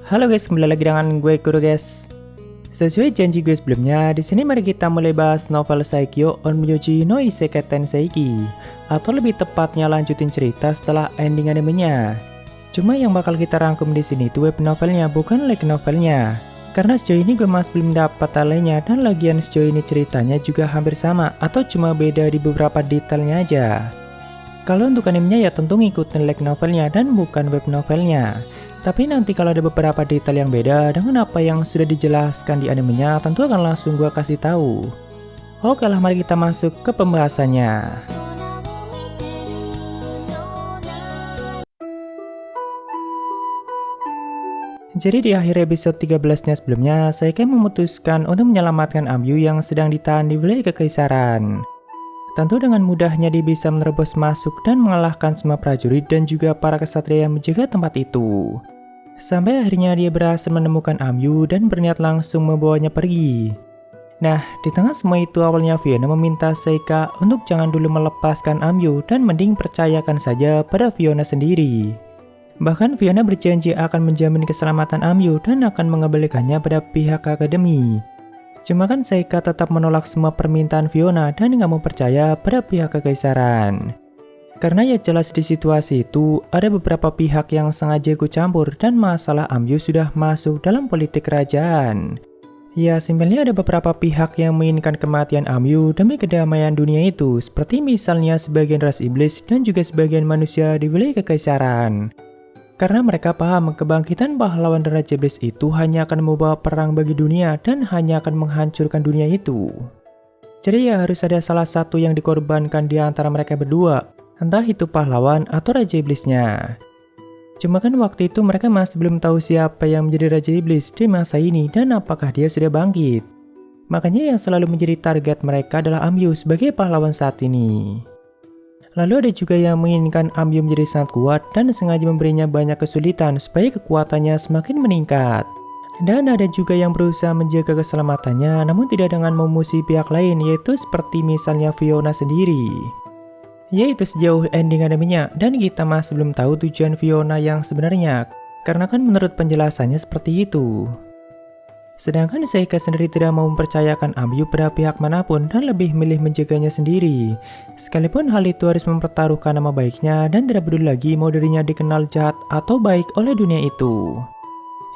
Halo guys, kembali lagi dengan gue Kuro guys. Sesuai janji gue sebelumnya, di sini mari kita mulai bahas novel Saikyo Onmyoji no Isekai Tenseiki, atau lebih tepatnya lanjutin cerita setelah ending animenya. Cuma yang bakal kita rangkum di sini itu web novelnya, bukan light novelnya. Karena sejauh ini gue masih belum dapat alenya, dan lagian sejauh ini ceritanya juga hampir sama atau cuma beda di beberapa detailnya aja. Kalau untuk animenya ya tentu ngikutin light novelnya dan bukan web novelnya. Tapi nanti kalau ada beberapa detail yang beda dengan apa yang sudah dijelaskan di animenya, tentu akan langsung gua kasih tahu. Oke lah, mari kita masuk ke pembahasannya. Jadi di akhir episode 13-nya sebelumnya, Saike memutuskan untuk menyelamatkan Amyu yang sedang ditahan di wilayah kekaisaran. Tentu dengan mudahnya dia bisa menerobos masuk dan mengalahkan semua prajurit dan juga para kesatria yang menjaga tempat itu. Sampai akhirnya dia berhasil menemukan Amyu dan berniat langsung membawanya pergi. Nah, di tengah semua itu awalnya Fiona meminta Seika untuk jangan dulu melepaskan Amyu dan mending percayakan saja pada Fiona sendiri. Bahkan Fiona berjanji akan menjamin keselamatan Amyu dan akan mengembalikannya pada pihak akademi. Cuma kan Seika tetap menolak semua permintaan Fiona dan nggak mau percaya pada pihak kekaisaran. Karena ya jelas di situasi itu ada beberapa pihak yang sengaja ikut campur dan masalah Amyu sudah masuk dalam politik kerajaan. Ya simpelnya ada beberapa pihak yang menginginkan kematian Amyu demi kedamaian dunia itu, seperti misalnya sebagian ras iblis dan juga sebagian manusia di wilayah kekaisaran. Karena mereka paham kebangkitan pahlawan dan raja iblis itu hanya akan membawa perang bagi dunia dan hanya akan menghancurkan dunia itu. Jadi ya harus ada salah satu yang dikorbankan di antara mereka berdua. Entah itu pahlawan atau raja iblisnya. Cuma kan waktu itu mereka masih belum tahu siapa yang menjadi raja iblis di masa ini dan apakah dia sudah bangkit. Makanya yang selalu menjadi target mereka adalah Amyu sebagai pahlawan saat ini. Lalu ada juga yang menginginkan Amyu menjadi sangat kuat dan sengaja memberinya banyak kesulitan supaya kekuatannya semakin meningkat. Dan ada juga yang berusaha menjaga keselamatannya namun tidak dengan memusuhi pihak lain, yaitu seperti misalnya Fiona sendiri. Yaitu sejauh ending animenya, dan kita masih belum tahu tujuan Fiona yang sebenarnya, karena kan menurut penjelasannya seperti itu. Sedangkan Seika sendiri tidak mau mempercayakan Amyu pada pihak manapun dan lebih milih menjaganya sendiri. Sekalipun hal itu harus mempertaruhkan nama baiknya dan tidak peduli lagi mau dirinya dikenal jahat atau baik oleh dunia itu.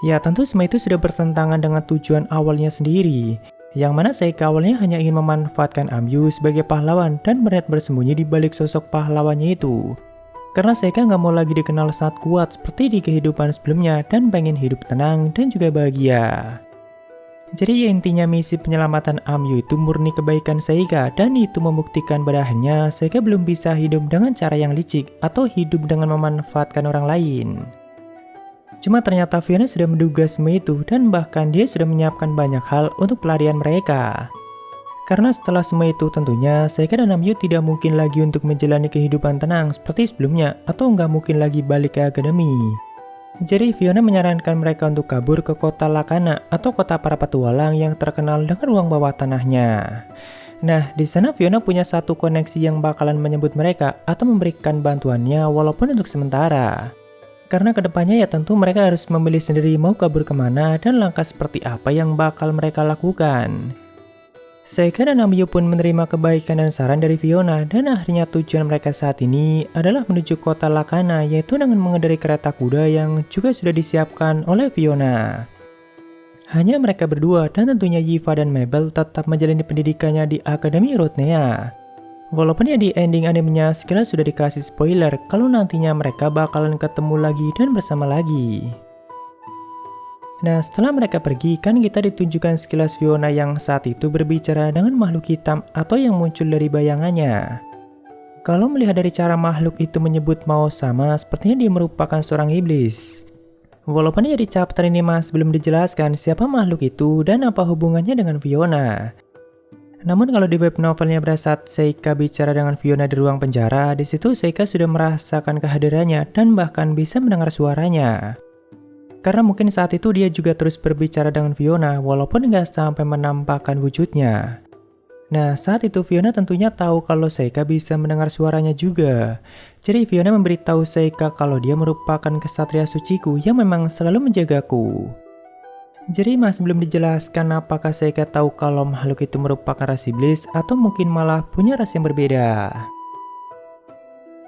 Ya tentu semua itu sudah bertentangan dengan tujuan awalnya sendiri. Yang mana Seika awalnya hanya ingin memanfaatkan Amyu sebagai pahlawan dan berniat bersembunyi di balik sosok pahlawannya itu. Karena Seika nggak mau lagi dikenal sangat kuat seperti di kehidupan sebelumnya dan pengen hidup tenang dan juga bahagia. Jadi ya intinya misi penyelamatan Amyu itu murni kebaikan Seika dan itu membuktikan pada akhirnya Seika belum bisa hidup dengan cara yang licik atau hidup dengan memanfaatkan orang lain. Cuma ternyata Fiona sudah menduga semua itu dan bahkan dia sudah menyiapkan banyak hal untuk pelarian mereka. Karena setelah semua itu tentunya Seika dan Amyu tidak mungkin lagi untuk menjalani kehidupan tenang seperti sebelumnya atau nggak mungkin lagi balik ke akademi. Jadi Fiona menyarankan mereka untuk kabur ke kota Lakana atau kota para petualang yang terkenal dengan ruang bawah tanahnya. Nah, di sana Fiona punya satu koneksi yang bakalan menyebut mereka atau memberikan bantuannya walaupun untuk sementara. Karena kedepannya ya tentu mereka harus memilih sendiri mau kabur kemana dan langkah seperti apa yang bakal mereka lakukan. Seika dan Amyu pun menerima kebaikan dan saran dari Fiona dan akhirnya tujuan mereka saat ini adalah menuju kota Lakana, yaitu dengan mengendarai kereta kuda yang juga sudah disiapkan oleh Fiona. Hanya mereka berdua dan tentunya Yiva dan Mabel tetap menjalani pendidikannya di Akademi Rotnea. Walaupun ya di ending animenya sekilas sudah dikasih spoiler kalau nantinya mereka bakalan ketemu lagi dan bersama lagi. Nah setelah mereka pergi kan kita ditunjukkan sekilas Fiona yang saat itu berbicara dengan makhluk hitam atau yang muncul dari bayangannya. Kalau melihat dari cara makhluk itu menyebut Mao sama, sepertinya dia merupakan seorang iblis. Walaupun ya di chapter ini masih belum dijelaskan siapa makhluk itu dan apa hubungannya dengan Fiona. Namun kalau di web novelnya pada saat Seika bicara dengan Fiona di ruang penjara, di situ Seika sudah merasakan kehadirannya dan bahkan bisa mendengar suaranya. Karena mungkin saat itu dia juga terus berbicara dengan Fiona walaupun nggak sampai menampakkan wujudnya. Nah, saat itu Fiona tentunya tahu kalau Seika bisa mendengar suaranya juga. Jadi Fiona memberitahu Seika kalau dia merupakan kesatria suciku yang memang selalu menjagaku. Jadi masih belum dijelaskan apakah Seika tahu kalau makhluk itu merupakan ras iblis atau mungkin malah punya ras yang berbeda.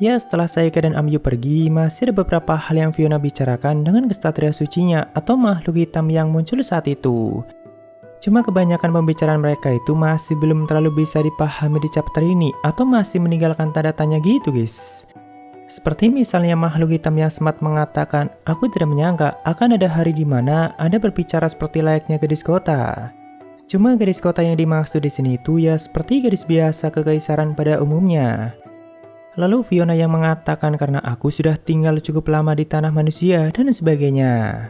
Ya, setelah Seika dan Amyu pergi, masih ada beberapa hal yang Fiona bicarakan dengan kesatria sucinya atau makhluk hitam yang muncul saat itu. Cuma kebanyakan pembicaraan mereka itu masih belum terlalu bisa dipahami di chapter ini atau masih meninggalkan tanda tanya gitu guys. Seperti misalnya makhluk hitam yang sempat mengatakan, aku tidak menyangka akan ada hari di mana Anda berbicara seperti layaknya gadis kota. Cuma gadis kota yang dimaksud di sini itu ya seperti gadis biasa kekaisaran pada umumnya. Lalu Fiona yang mengatakan karena aku sudah tinggal cukup lama di tanah manusia dan sebagainya.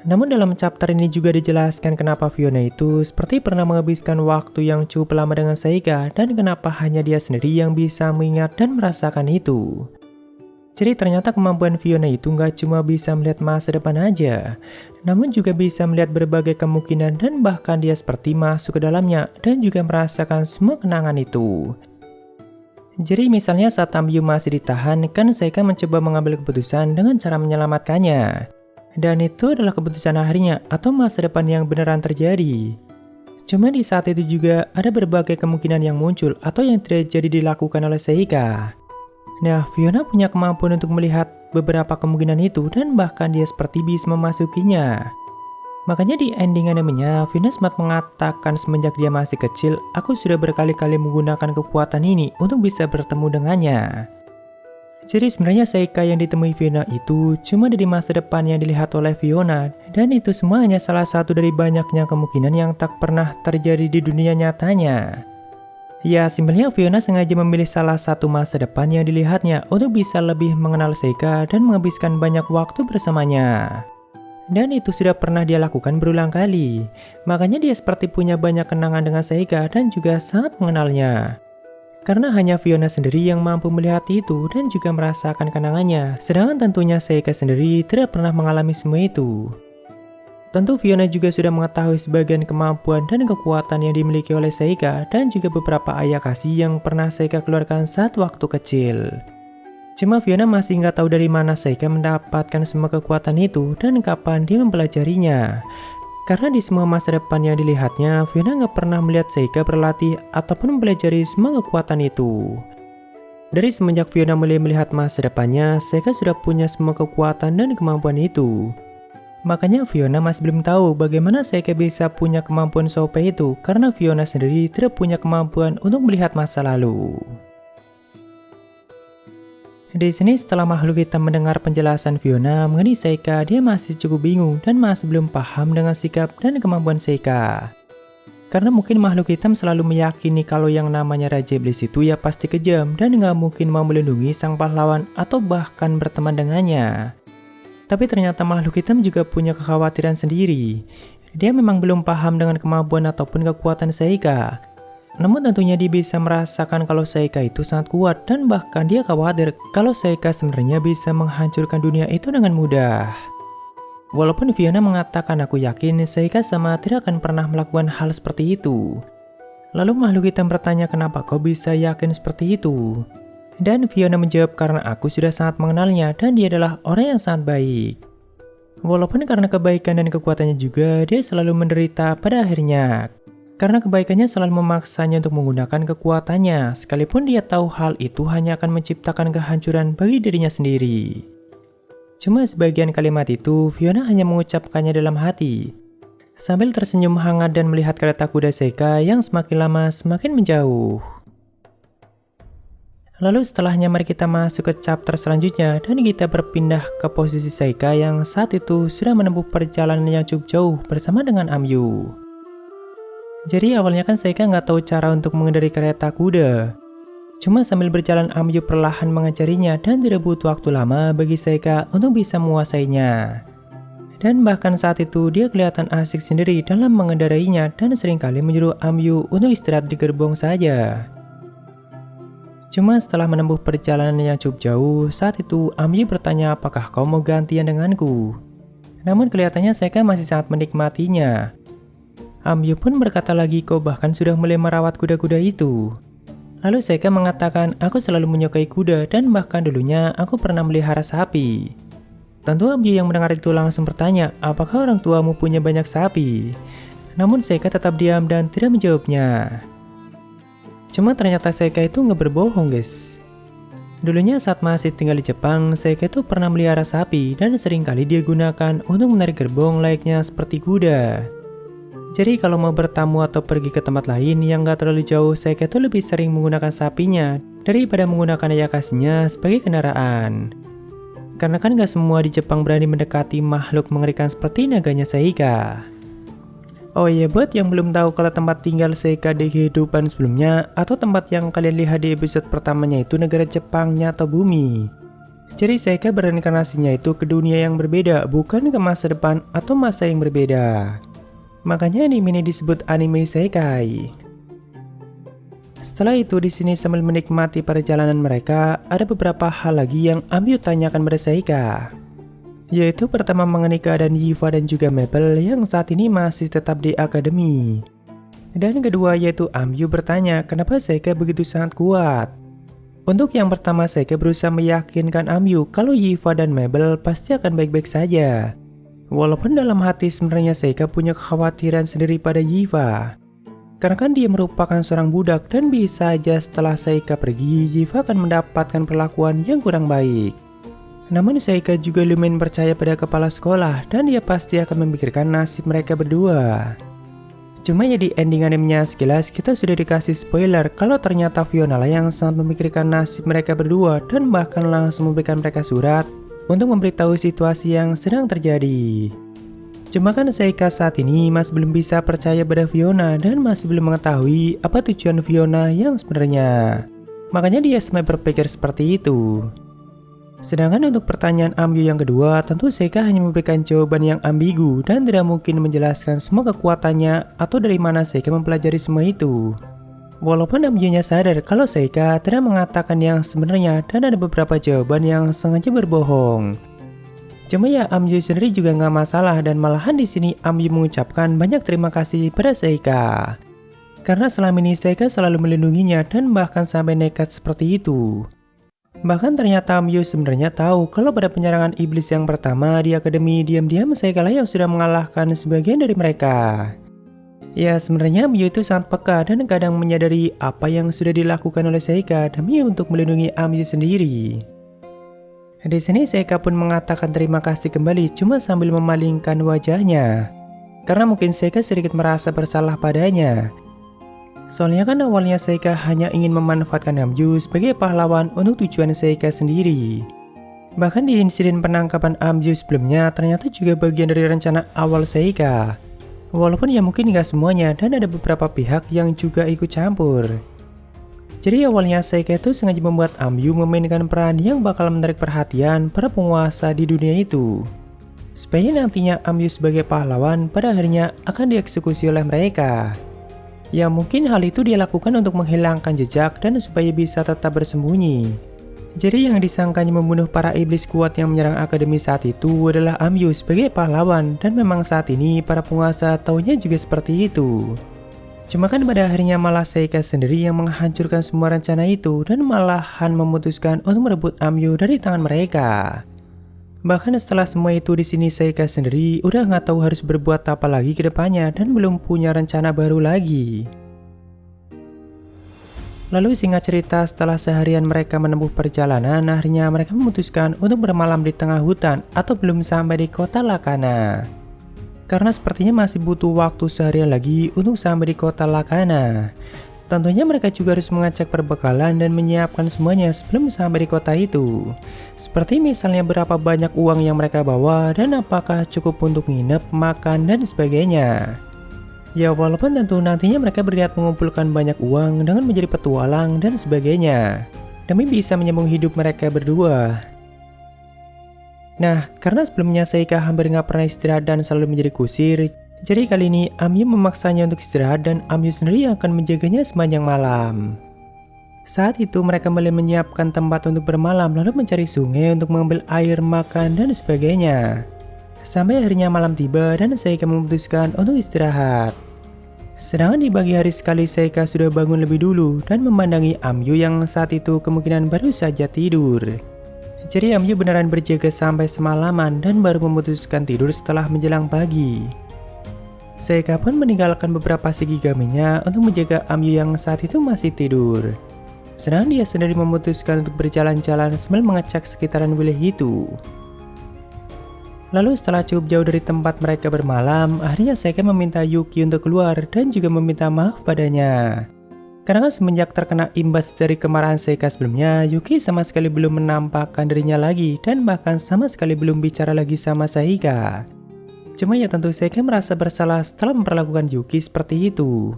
Namun dalam chapter ini juga dijelaskan kenapa Fiona itu seperti pernah menghabiskan waktu yang cukup lama dengan Seika dan kenapa hanya dia sendiri yang bisa mengingat dan merasakan itu. Jadi ternyata kemampuan Fiona itu nggak cuma bisa melihat masa depan aja, namun juga bisa melihat berbagai kemungkinan dan bahkan dia seperti masuk ke dalamnya dan juga merasakan semua kenangan itu. Jadi misalnya saat Amyu masih ditahan, kan Seika mencoba mengambil keputusan dengan cara menyelamatkannya. Dan itu adalah keputusan akhirnya atau masa depan yang beneran terjadi. Cuma di saat itu juga ada berbagai kemungkinan yang muncul atau yang tidak jadi dilakukan oleh Seika. Nah, Fiona punya kemampuan untuk melihat beberapa kemungkinan itu dan bahkan dia seperti bisa memasukinya. Makanya di ending animenya, Fiona sempat mengatakan semenjak dia masih kecil, aku sudah berkali-kali menggunakan kekuatan ini untuk bisa bertemu dengannya. Jadi sebenarnya Seika yang ditemui Fiona itu cuma dari masa depan yang dilihat oleh Fiona, dan itu semua hanya salah satu dari banyaknya kemungkinan yang tak pernah terjadi di dunia nyatanya. Ya simpelnya Fiona sengaja memilih salah satu masa depan yang dilihatnya untuk bisa lebih mengenal Seika dan menghabiskan banyak waktu bersamanya. Dan itu sudah pernah dia lakukan berulang kali, makanya dia seperti punya banyak kenangan dengan Seika dan juga sangat mengenalnya. Karena hanya Fiona sendiri yang mampu melihat itu dan juga merasakan kenangannya, sedangkan tentunya Seika sendiri tidak pernah mengalami semua itu. Tentu Fiona juga sudah mengetahui sebagian kemampuan dan kekuatan yang dimiliki oleh Seika dan juga beberapa ayakasi yang pernah Seika keluarkan saat waktu kecil. Cuma Fiona masih nggak tahu dari mana Seika mendapatkan semua kekuatan itu dan kapan dia mempelajarinya. Karena di semua masa depan yang dilihatnya, Fiona nggak pernah melihat Seika berlatih ataupun mempelajari semua kekuatan itu. Dari semenjak Fiona mulai melihat masa depannya, Seika sudah punya semua kekuatan dan kemampuan itu. Makanya Fiona masih belum tahu bagaimana Seika bisa punya kemampuan seOP itu karena Fiona sendiri tidak punya kemampuan untuk melihat masa lalu. Di sini setelah makhluk hitam mendengar penjelasan Fiona mengenai Seika, dia masih cukup bingung dan masih belum paham dengan sikap dan kemampuan Seika. Karena mungkin makhluk hitam selalu meyakini kalau yang namanya Raja Iblis itu ya pasti kejam dan nggak mungkin mau melindungi sang pahlawan atau bahkan berteman dengannya. Tapi ternyata makhluk hitam juga punya kekhawatiran sendiri. Dia memang belum paham dengan kemampuan ataupun kekuatan Seika. Namun tentunya dia bisa merasakan kalau Seika itu sangat kuat dan bahkan dia khawatir kalau Seika sebenarnya bisa menghancurkan dunia itu dengan mudah. Walaupun Fiona mengatakan aku yakin Seika sama tidak akan pernah melakukan hal seperti itu. Lalu makhluk hitam bertanya kenapa kau bisa yakin seperti itu? Dan Fiona menjawab karena aku sudah sangat mengenalnya dan dia adalah orang yang sangat baik. Walaupun karena kebaikan dan kekuatannya juga dia selalu menderita pada akhirnya. Karena kebaikannya selalu memaksanya untuk menggunakan kekuatannya, sekalipun dia tahu hal itu hanya akan menciptakan kehancuran bagi dirinya sendiri. Cuma sebagian kalimat itu, Fiona hanya mengucapkannya dalam hati, sambil tersenyum hangat dan melihat kereta kuda Seika yang semakin lama semakin menjauh. Lalu setelahnya mari kita masuk ke chapter selanjutnya dan kita berpindah ke posisi Seika yang saat itu sudah menempuh perjalanan yang cukup jauh bersama dengan Amyu. Jadi awalnya kan Seika nggak tahu cara untuk mengendarai kereta kuda. Cuma sambil berjalan Amyu perlahan mengajarinya dan tidak butuh waktu lama bagi Seika untuk bisa menguasainya. Dan bahkan saat itu dia kelihatan asik sendiri dalam mengendarainya dan seringkali menyuruh Amyu untuk istirahat di gerbong saja. Cuma setelah menempuh perjalanan yang cukup jauh, saat itu Amyu bertanya apakah kau mau gantian denganku. Namun kelihatannya Seika masih sangat menikmatinya. Amyu pun berkata lagi kau bahkan sudah mulai merawat kuda-kuda itu. Lalu Seika mengatakan aku selalu menyukai kuda dan bahkan dulunya aku pernah melihara sapi. Tentu Amyu yang mendengar itu langsung bertanya apakah orang tuamu punya banyak sapi. Namun Seika tetap diam dan tidak menjawabnya. Cuma ternyata Seika itu nggak berbohong guys. Dulunya saat masih tinggal di Jepang, Seika itu pernah melihara sapi dan seringkali dia gunakan untuk menarik gerbong layaknya seperti kuda. Jadi kalau mau bertamu atau pergi ke tempat lain yang gak terlalu jauh, Seika itu lebih sering menggunakan sapinya daripada menggunakan ayakasnya sebagai kendaraan. Karena kan gak semua di Jepang berani mendekati makhluk mengerikan seperti naganya Seika. Oh iya, buat yang belum tahu kalau tempat tinggal Seika di kehidupan sebelumnya atau tempat yang kalian lihat di episode pertamanya itu negara Jepangnya atau bumi. Jadi Seika berinkarnasinya itu ke dunia yang berbeda, bukan ke masa depan atau masa yang berbeda. Makanya anime ini disebut anime Sekai. Setelah itu di sini sambil menikmati perjalanan mereka, ada beberapa hal lagi yang Amyu tanyakan pada Seika. Yaitu pertama mengenai keadaan Yiva dan juga Mabel yang saat ini masih tetap di akademi. Dan kedua yaitu Amyu bertanya kenapa Seika begitu sangat kuat. Untuk yang pertama Seika berusaha meyakinkan Amyu kalau Yiva dan Mabel pasti akan baik-baik saja. Walaupun dalam hati sebenarnya Seika punya kekhawatiran sendiri pada Yiva. Karena kan dia merupakan seorang budak dan bisa aja setelah Seika pergi, Yiva akan mendapatkan perlakuan yang kurang baik. Namun Seika juga lumayan percaya pada kepala sekolah dan dia pasti akan memikirkan nasib mereka berdua. Cuma ya di ending animenya sekilas kita sudah dikasih spoiler kalau ternyata Fiona lah yang sangat memikirkan nasib mereka berdua dan bahkan langsung memberikan mereka surat untuk memberitahu situasi yang sedang terjadi. Cuma kan Seika saat ini masih belum bisa percaya pada Fiona dan masih belum mengetahui apa tujuan Fiona yang sebenarnya. Makanya dia sampai berpikir seperti itu. Sedangkan untuk pertanyaan Amyu yang kedua, tentu Seika hanya memberikan jawaban yang ambigu dan tidak mungkin menjelaskan semua kekuatannya atau dari mana Seika mempelajari semua itu. Walaupun Amyu-nya sadar kalau Seika tidak mengatakan yang sebenarnya dan ada beberapa jawaban yang sengaja berbohong. Cuma ya Amyu sendiri juga nggak masalah dan malahan di sini Amyu mengucapkan banyak terima kasih pada Seika. Karena selama ini Seika selalu melindunginya dan bahkan sampai nekat seperti itu. Bahkan ternyata Amyu sebenarnya tahu kalau pada penyerangan iblis yang pertama di akademi diam-diam Seika lah yang sudah mengalahkan sebagian dari mereka. Ya sebenarnya Amyu itu sangat peka dan kadang menyadari apa yang sudah dilakukan oleh Seika demi untuk melindungi Amyu sendiri. Di sini Seika pun mengatakan terima kasih kembali cuma sambil memalingkan wajahnya. Karena mungkin Seika sedikit merasa bersalah padanya. Soalnya kan awalnya Seika hanya ingin memanfaatkan Amyu sebagai pahlawan untuk tujuan Seika sendiri. Bahkan di insiden penangkapan Amyu sebelumnya ternyata juga bagian dari rencana awal Seika. Walaupun ya mungkin gak semuanya dan ada beberapa pihak yang juga ikut campur. Jadi awalnya Seika itu sengaja membuat Amyu memainkan peran yang bakal menarik perhatian para penguasa di dunia itu. Supaya nantinya Amyu sebagai pahlawan pada akhirnya akan dieksekusi oleh mereka. Ya mungkin hal itu dia lakukan untuk menghilangkan jejak dan supaya bisa tetap bersembunyi. Jadi yang disangkanya membunuh para iblis kuat yang menyerang akademi saat itu adalah Amyu sebagai pahlawan dan memang saat ini para penguasa taunya juga seperti itu. Cuma kan pada akhirnya malah Seika sendiri yang menghancurkan semua rencana itu dan malahan memutuskan untuk merebut Amyu dari tangan mereka. Bahkan setelah semua itu di sini Seika sendiri udah nggak tahu harus berbuat apa lagi ke depannya dan belum punya rencana baru lagi. Lalu singkat cerita setelah seharian mereka menempuh perjalanan, akhirnya mereka memutuskan untuk bermalam di tengah hutan atau belum sampai di kota Lakana. Karena sepertinya masih butuh waktu seharian lagi untuk sampai di kota Lakana. Tentunya mereka juga harus mengecek perbekalan dan menyiapkan semuanya sebelum sampai di kota itu. Seperti misalnya berapa banyak uang yang mereka bawa dan apakah cukup untuk nginep, makan, dan sebagainya. Ya walaupun tentu nantinya mereka berniat mengumpulkan banyak uang dengan menjadi petualang dan sebagainya. Demi bisa menyambung hidup mereka berdua. Nah, karena sebelumnya Seika hampir nggak pernah istirahat dan selalu menjadi kusir. Jadi kali ini Amyu memaksanya untuk istirahat dan Amyu sendiri yang akan menjaganya sepanjang malam. Saat itu mereka mulai menyiapkan tempat untuk bermalam lalu mencari sungai untuk mengambil air, makan, dan sebagainya. Sampai akhirnya malam tiba dan Seika memutuskan untuk istirahat. Sedangkan di pagi hari sekali Seika sudah bangun lebih dulu dan memandangi Amyu yang saat itu kemungkinan baru saja tidur. Jadi Amyu beneran berjaga sampai semalaman dan baru memutuskan tidur setelah menjelang pagi. Seika pun meninggalkan beberapa shikigaminya untuk menjaga Amyu yang saat itu masih tidur. Sedangkan dia sendiri memutuskan untuk berjalan-jalan sambil mengecek sekitaran wilayah itu. Lalu setelah cukup jauh dari tempat mereka bermalam, akhirnya Seika meminta Yuki untuk keluar dan juga meminta maaf padanya. Karena semenjak terkena imbas dari kemarahan Seika sebelumnya, Yuki sama sekali belum menampakkan dirinya lagi dan bahkan sama sekali belum bicara lagi sama Seika. Cuma ya tentu Seika merasa bersalah setelah memperlakukan Yuki seperti itu.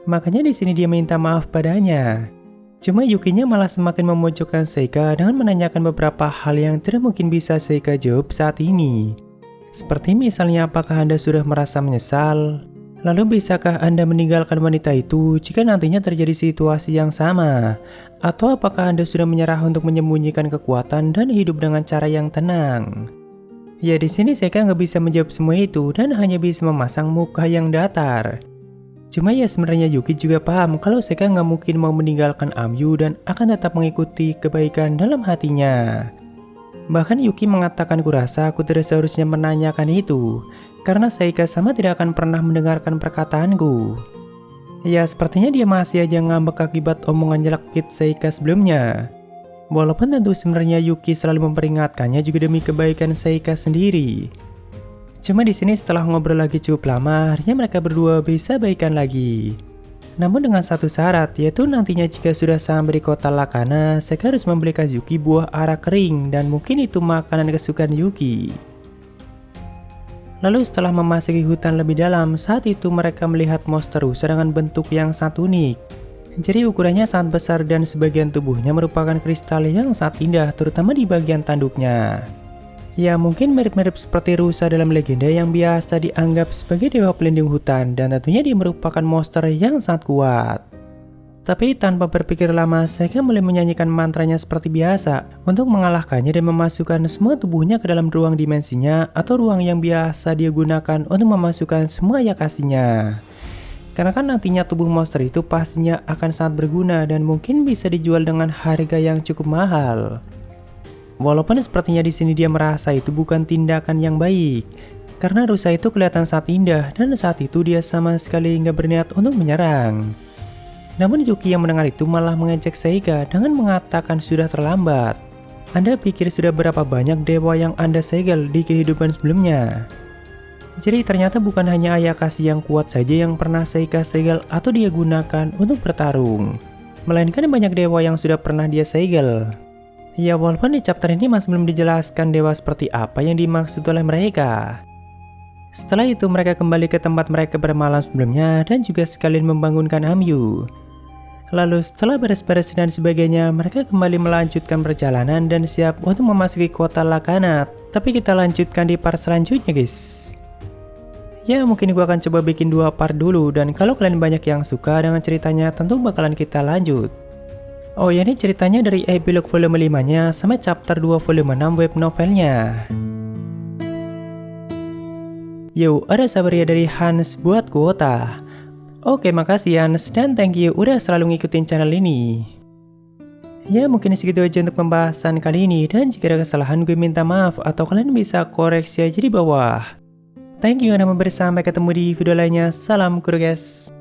Makanya di sini dia minta maaf padanya. Cuma Yukinya malah semakin memojokkan Seika dengan menanyakan beberapa hal yang tidak mungkin bisa Seika jawab saat ini. Seperti misalnya apakah Anda sudah merasa menyesal? Lalu bisakah Anda meninggalkan wanita itu jika nantinya terjadi situasi yang sama? Atau apakah Anda sudah menyerah untuk menyembunyikan kekuatan dan hidup dengan cara yang tenang? Ya di sini Seika nggak bisa menjawab semua itu dan hanya bisa memasang muka yang datar. Cuma ya sebenarnya Yuki juga paham kalau Seika nggak mungkin mau meninggalkan Amyu dan akan tetap mengikuti kebaikan dalam hatinya. Bahkan Yuki mengatakan kurasa aku tidak seharusnya menanyakan itu, karena Seika sama tidak akan pernah mendengarkan perkataanku. Ya sepertinya dia masih aja ngambek akibat omongan nyelekit Seika sebelumnya. Walaupun tentu sebenarnya Yuki selalu memperingatkannya juga demi kebaikan Seika sendiri. Cuma di sini setelah ngobrol lagi cukup lama, akhirnya mereka berdua bisa baikan lagi. Namun dengan satu syarat, yaitu nantinya jika sudah sampai di kota Lakana, Seika harus membelikan Yuki buah ara kering dan mungkin itu makanan kesukaan Yuki. Lalu setelah memasuki hutan lebih dalam, saat itu mereka melihat monster rusa dengan bentuk yang sangat unik. Jadi ukurannya sangat besar dan sebagian tubuhnya merupakan kristal yang sangat indah, terutama di bagian tanduknya. Ya mungkin mirip-mirip seperti rusa dalam legenda yang biasa dianggap sebagai dewa pelindung hutan dan tentunya dia merupakan monster yang sangat kuat. Tapi tanpa berpikir lama, Seika mulai menyanyikan mantranya seperti biasa untuk mengalahkannya dan memasukkan semua tubuhnya ke dalam ruang dimensinya atau ruang yang biasa dia gunakan untuk memasukkan semua yakasinya. Karena kan nantinya tubuh monster itu pastinya akan sangat berguna dan mungkin bisa dijual dengan harga yang cukup mahal. Walaupun sepertinya di sini dia merasa itu bukan tindakan yang baik, karena rusa itu kelihatan sangat indah dan saat itu dia sama sekali nggak berniat untuk menyerang. Namun Yuki yang mendengar itu malah mengejek Seika dengan mengatakan sudah terlambat. Anda pikir sudah berapa banyak dewa yang Anda segel di kehidupan sebelumnya? Jadi ternyata bukan hanya Ayakashi yang kuat saja yang pernah Seika segel atau dia gunakan untuk bertarung, melainkan banyak dewa yang sudah pernah dia segel. Ya walaupun di chapter ini masih belum dijelaskan dewa seperti apa yang dimaksud oleh mereka. Setelah itu mereka kembali ke tempat mereka bermalam sebelumnya dan juga sekalian membangunkan Amyu. Lalu setelah beres-beres dan sebagainya, mereka kembali melanjutkan perjalanan dan siap untuk memasuki kota Lakana. Tapi kita lanjutkan di part selanjutnya guys. Ya mungkin gua akan coba bikin 2 part dulu dan kalau kalian banyak yang suka dengan ceritanya tentu bakalan kita lanjut. Oh ya ini ceritanya dari epilog volume 5-nya sampai chapter 2 volume 6 web novelnya. Yo, ada saweria dari Hans buat kuota. Oke, makasih Hans dan thank you udah selalu ngikutin channel ini. Ya mungkin segitu aja untuk pembahasan kali ini dan jika ada kesalahan gue minta maaf atau kalian bisa koreksi aja di bawah. Thank you, sampai ketemu di video lainnya. Salam kuru guys.